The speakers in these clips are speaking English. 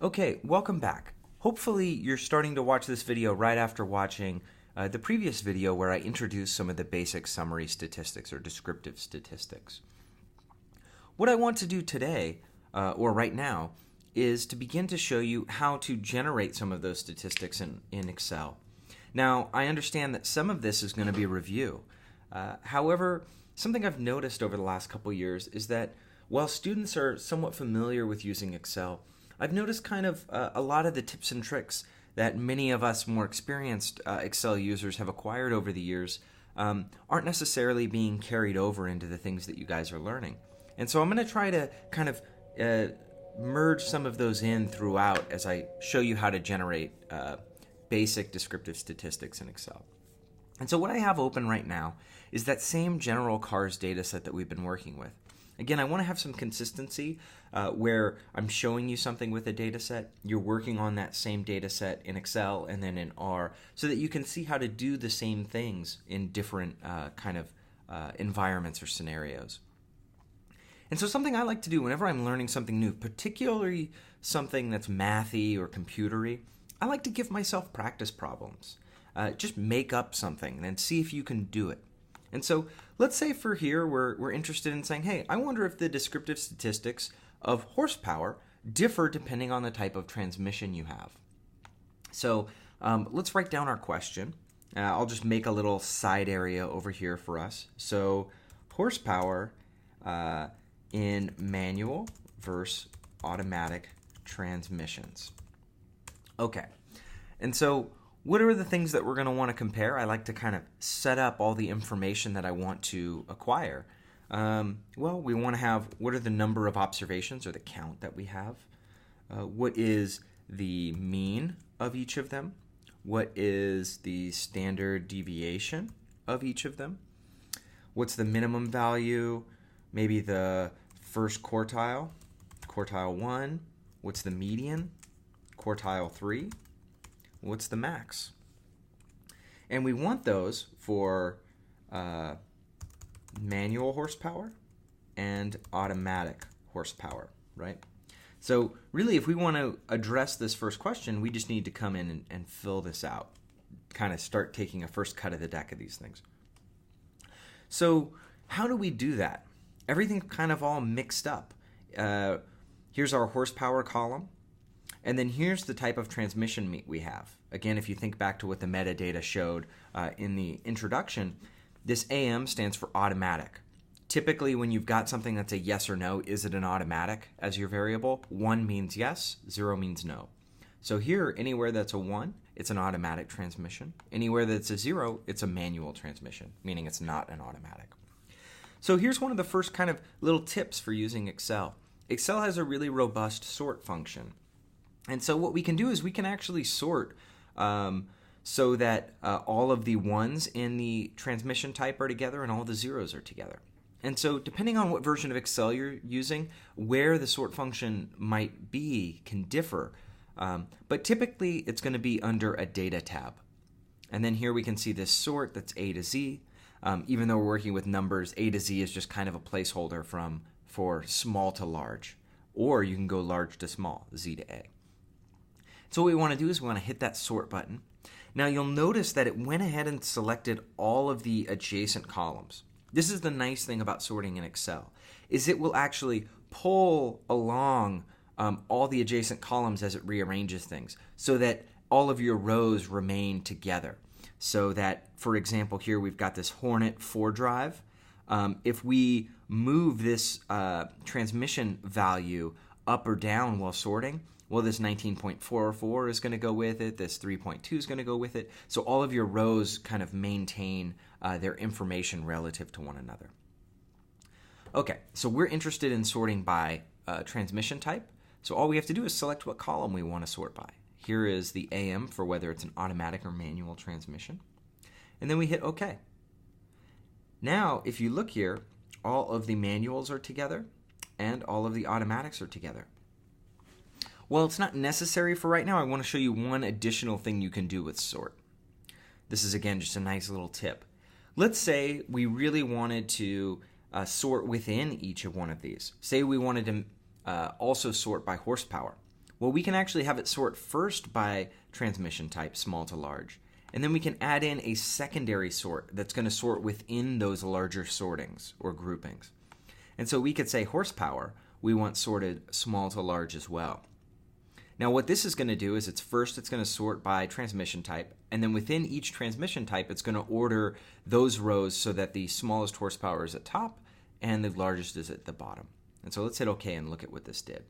Okay, welcome back. Hopefully you're starting to watch this video right after watching the previous video where I introduced some of the basic summary statistics or descriptive statistics. What I want to do today, or right now, is to begin to show you how to generate some of those statistics in Excel. Now, I understand that some of this is going to be a review. However, something I've noticed over the last couple years is that while students are somewhat familiar with using Excel, I've noticed kind of a lot of the tips and tricks that many of us more experienced Excel users have acquired over the years aren't necessarily being carried over into the things that you guys are learning. And so I'm going to try to kind of merge some of those in throughout as I show you how to generate basic descriptive statistics in Excel. And so what I have open right now is that same general CARS data set that we've been working with. Again, I want to have some consistency where I'm showing you something with a data set, you're working on that same data set in Excel and then in R so that you can see how to do the same things in different environments or scenarios. And so something I like to do whenever I'm learning something new, particularly something that's mathy or computery, I like to give myself practice problems. Just make up something and see if you can do it. And so let's say for here we're interested in saying, hey, I wonder if the descriptive statistics of horsepower differ depending on the type of transmission you have. So let's write down our question. I'll just make a little side area over here for us. So horsepower in manual versus automatic transmissions. Okay, and so what are the things that we're going to want to compare? I like to kind of set up all the information that I want to acquire. Well, we want to have what are the number of observations or the count that we have? What is the mean of each of them? What is the standard deviation of each of them? What's the minimum value? Maybe the first quartile, quartile 1. What's the median? Quartile 3. What's the max? And we want those for manual horsepower and automatic horsepower, right? So really, if we want to address this first question, we just need to come in and fill this out, kind of start taking a first cut of the deck of these things. So how do we do that? Everything's kind of all mixed up. Here's our horsepower column. And then here's the type of transmission we have. Again, if you think back to what the metadata showed in the introduction, this AM stands for automatic. Typically, when you've got something that's a yes or no, is it an automatic as your variable? 1 means yes, 0 means no. So here, anywhere that's a 1, it's an automatic transmission. Anywhere that's a 0, it's a manual transmission, meaning it's not an automatic. So here's one of the first kind of little tips for using Excel. Excel has a really robust sort function. And so what we can do is we can actually sort so that all of the 1s in the transmission type are together and all the 0s are together. And so depending on what version of Excel you're using, where the sort function might be can differ. But typically it's going to be under a data tab. And then here we can see this sort that's A to Z. Even though we're working with numbers, A to Z is just kind of a placeholder for small to large. Or you can go large to small, Z to A. So what we want to do is we want to hit that sort button. Now you'll notice that it went ahead and selected all of the adjacent columns. This is the nice thing about sorting in Excel, is it will actually pull along all the adjacent columns as it rearranges things so that all of your rows remain together. So that, for example, here we've got this Hornet 4 drive. If we move this transmission value up or down while sorting, well, this 19.44 is going to go with it. This 3.2 is going to go with it. So all of your rows kind of maintain their information relative to one another. Okay, so we're interested in sorting by transmission type. So all we have to do is select what column we want to sort by. Here is the AM for whether it's an automatic or manual transmission. And then we hit OK. Now, if you look here, all of the manuals are together and all of the automatics are together. Well, it's not necessary for right now. I want to show you one additional thing you can do with sort. This is, again, just a nice little tip. Let's say we really wanted to sort within each of one of these. Say we wanted to also sort by horsepower. Well, we can actually have it sort first by transmission type, small to large. And then we can add in a secondary sort that's going to sort within those larger sortings or groupings. And so we could say horsepower, we want sorted small to large as well. Now what this is going to do is it's going to sort by transmission type, and then within each transmission type it's going to order those rows so that the smallest horsepower is at top and the largest is at the bottom. And so let's hit OK and look at what this did.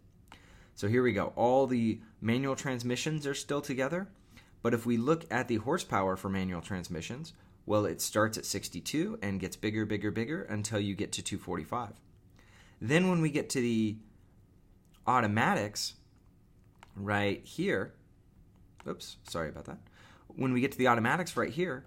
So here we go. All the manual transmissions are still together, but if we look at the horsepower for manual transmissions, well, it starts at 62 and gets bigger, bigger, bigger until you get to 245. Then when we get to the automatics, right here, oops, sorry about that. When we get to the automatics right here,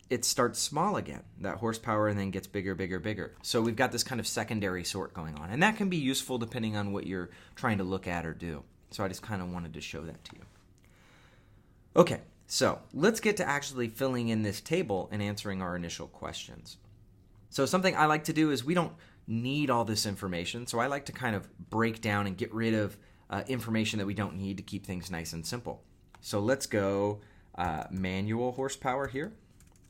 it starts small again, that horsepower, and then gets bigger, bigger, bigger. So we've got this kind of secondary sort going on. And that can be useful depending on what you're trying to look at or do. So I just kind of wanted to show that to you. Okay, so let's get to actually filling in this table and answering our initial questions. So something I like to do is we don't need all this information, so I like to kind of break down and get rid of information that we don't need to keep things nice and simple. So let's go manual horsepower here.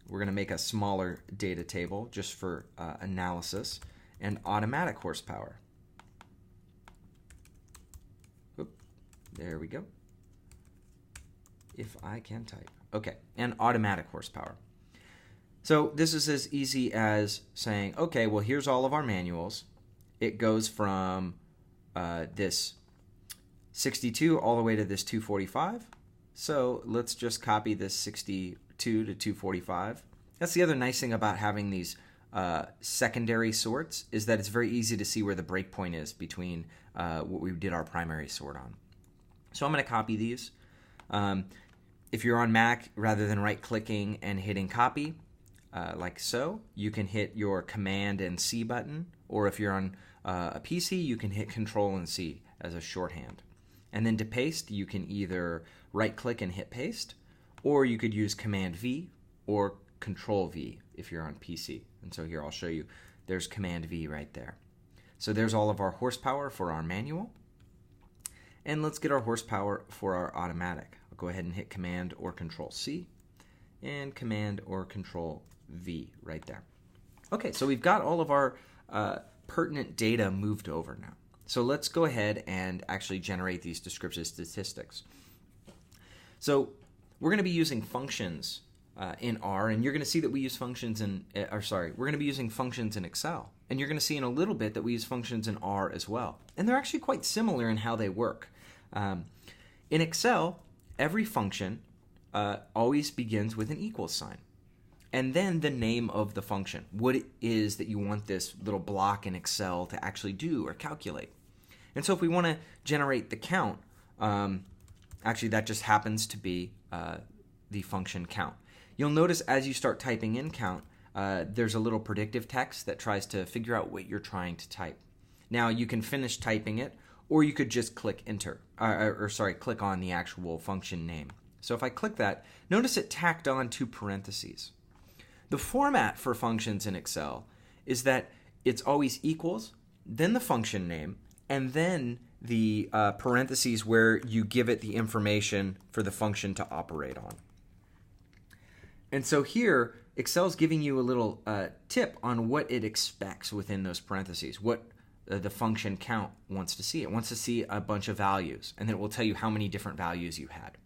We're going to make a smaller data table just for analysis, and automatic horsepower. Oop, there we go. If I can type. Okay, and automatic horsepower. So this is as easy as saying, okay, well, here's all of our manuals. It goes from this 62 all the way to this 245. So let's just copy this 62 to 245. That's the other nice thing about having these secondary sorts, is that it's very easy to see where the breakpoint is between what we did our primary sort on. So I'm going to copy these. If you're on Mac, rather than right-clicking and hitting copy, like so, you can hit your Command and C button, or if you're on a PC, you can hit Control and C as a shorthand. And then to paste, you can either right-click and hit paste, or you could use Command V or Control V if you're on PC. And so here I'll show you. There's Command V right there. So there's all of our horsepower for our manual. And let's get our horsepower for our automatic. I'll go ahead and hit Command or Control C and Command or Control V right there. Okay, so we've got all of our pertinent data moved over now. So let's go ahead and actually generate these descriptive statistics. So we're going to be using functions in R, and you're going to see that we use functions in, we're going to be using functions in Excel. And you're going to see in a little bit that we use functions in R as well. And they're actually quite similar in how they work. In Excel, every function always begins with an equals sign. And then the name of the function, what it is that you want this little block in Excel to actually do or calculate. And so if we want to generate the count, actually that just happens to be the function count. You'll notice as you start typing in count, there's a little predictive text that tries to figure out what you're trying to type. Now you can finish typing it, or you could just click enter, click on the actual function name. So if I click that, notice it tacked on 2 parentheses. The format for functions in Excel is that it's always equals, then the function name, and then the parentheses where you give it the information for the function to operate on. And so here, Excel's giving you a little tip on what it expects within those parentheses, what the function count wants to see. It wants to see a bunch of values, and then it will tell you how many different values you had.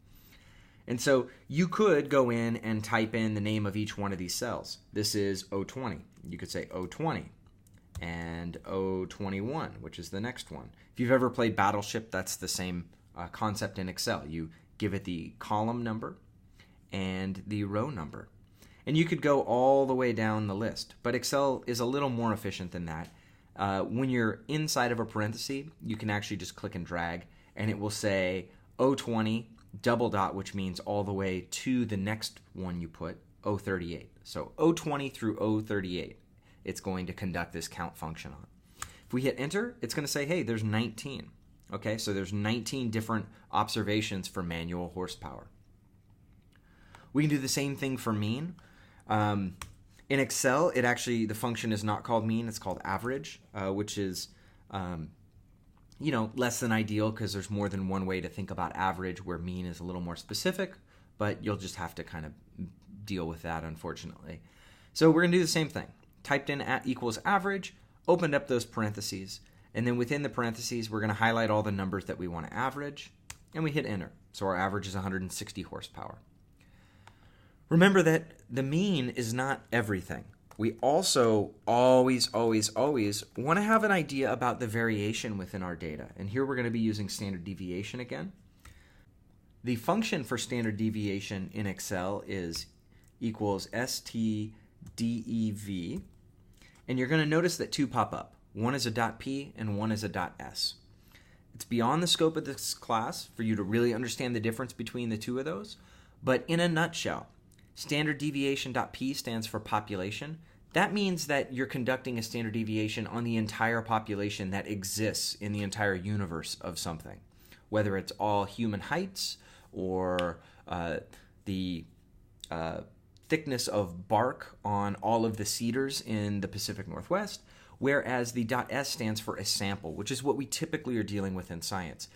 And so you could go in and type in the name of each one of these cells. This is 020. You could say 020 and 021, which is the next one. If you've ever played Battleship, that's the same concept in Excel. You give it the column number and the row number. And you could go all the way down the list. But Excel is a little more efficient than that. When you're inside of a parenthesis, you can actually just click and drag, and it will say 020 double dot, which means all the way to the next one you put, 038. So 020 through 038, it's going to conduct this count function on. If we hit enter, it's going to say, hey, there's 19. Okay, so there's 19 different observations for manual horsepower. We can do the same thing for mean. In Excel, the function is not called mean, it's called average, which is less than ideal because there's more than one way to think about average, where mean is a little more specific, but you'll just have to kind of deal with that, unfortunately. So we're going to do the same thing. Typed in at equals average, opened up those parentheses, and then within the parentheses, we're going to highlight all the numbers that we want to average, and we hit enter. So our average is 160 horsepower. Remember that the mean is not everything. We also always want to have an idea about the variation within our data. And here we're going to be using standard deviation again. The function for standard deviation in Excel is equals stdev. And you're going to notice that two pop up. One is a .p and one is a .s. It's beyond the scope of this class for you to really understand the difference between the two of those. But in a nutshell, standard deviation .p stands for population. That means that you're conducting a standard deviation on the entire population that exists in the entire universe of something, whether it's all human heights or the thickness of bark on all of the cedars in the Pacific Northwest, whereas the .s stands for a sample, which is what we typically are dealing with in science.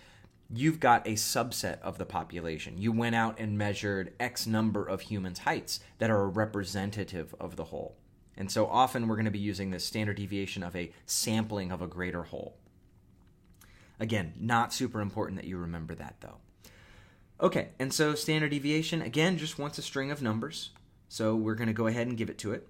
You've got a subset of the population. You went out and measured X number of humans' heights that are representative of the whole. And so often we're going to be using this standard deviation of a sampling of a greater whole. Again, not super important that you remember that though. Okay, and so standard deviation, again, just wants a string of numbers. So we're going to go ahead and give it to it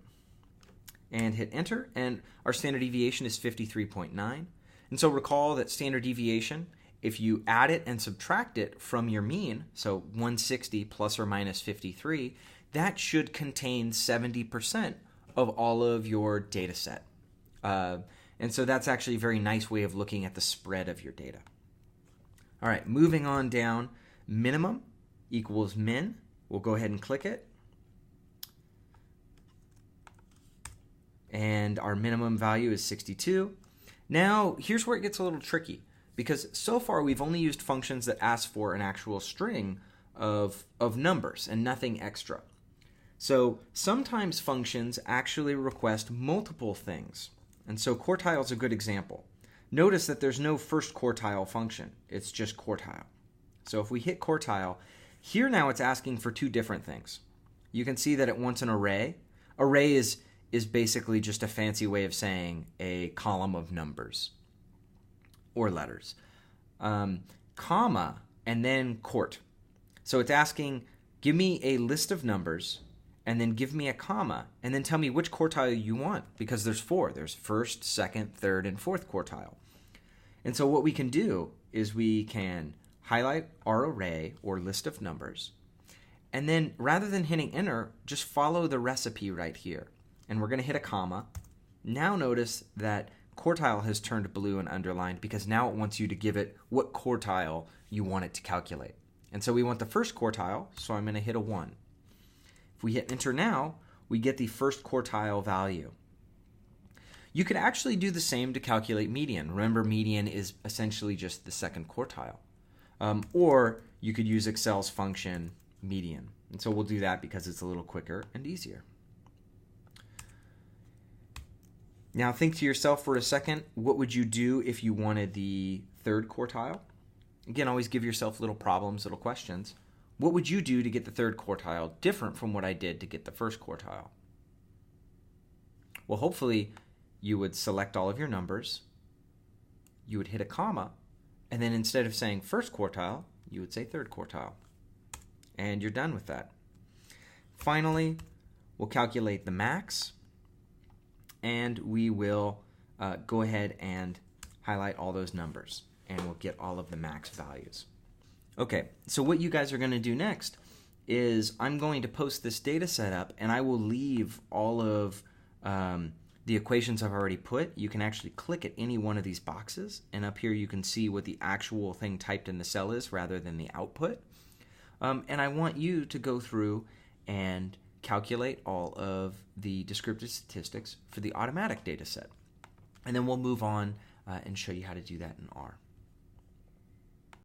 and hit enter. And our standard deviation is 53.9. And so recall that standard deviation, if you add it and subtract it from your mean, so 160 plus or minus 53, that should contain 70% of all of your data set. And so that's actually a very nice way of looking at the spread of your data. All right, moving on down, minimum equals min. We'll go ahead and click it. And our minimum value is 62. Now, here's where it gets a little tricky, because so far we've only used functions that ask for an actual string of numbers and nothing extra. So sometimes functions actually request multiple things. And so quartile is a good example. Notice that there's no first quartile function. It's just quartile. So if we hit quartile, here now it's asking for two different things. You can see that it wants an array. Array is basically just a fancy way of saying a column of numbers or letters. Comma, and then quart. So it's asking, give me a list of numbers, and then give me a comma, and then tell me which quartile you want, because there's four. There's first, second, third, and fourth quartile. And so what we can do is we can highlight our array or list of numbers, and then rather than hitting enter, just follow the recipe right here. And we're going to hit a comma. Now notice that quartile has turned blue and underlined because now it wants you to give it what quartile you want it to calculate. And so we want the first quartile, so I'm going to hit a 1. If we hit enter now, we get the first quartile value. You could actually do the same to calculate median. Remember, median is essentially just the second quartile. Or you could use Excel's function median. And so we'll do that because it's a little quicker and easier. Now think to yourself for a second, what would you do if you wanted the third quartile? Again, always give yourself little problems, little questions. What would you do to get the third quartile different from what I did to get the first quartile? Well, hopefully you would select all of your numbers, you would hit a comma, and then instead of saying first quartile, you would say third quartile. And you're done with that. Finally, we'll calculate the max, and we will go ahead and highlight all those numbers, and we'll get all of the max values. Okay, so what you guys are going to do next is I'm going to post this data set up, and I will leave all of the equations I've already put. You can actually click at any one of these boxes, and up here you can see what the actual thing typed in the cell is rather than the output. And I want you to go through and calculate all of the descriptive statistics for the automatic data set. And then we'll move on and show you how to do that in R.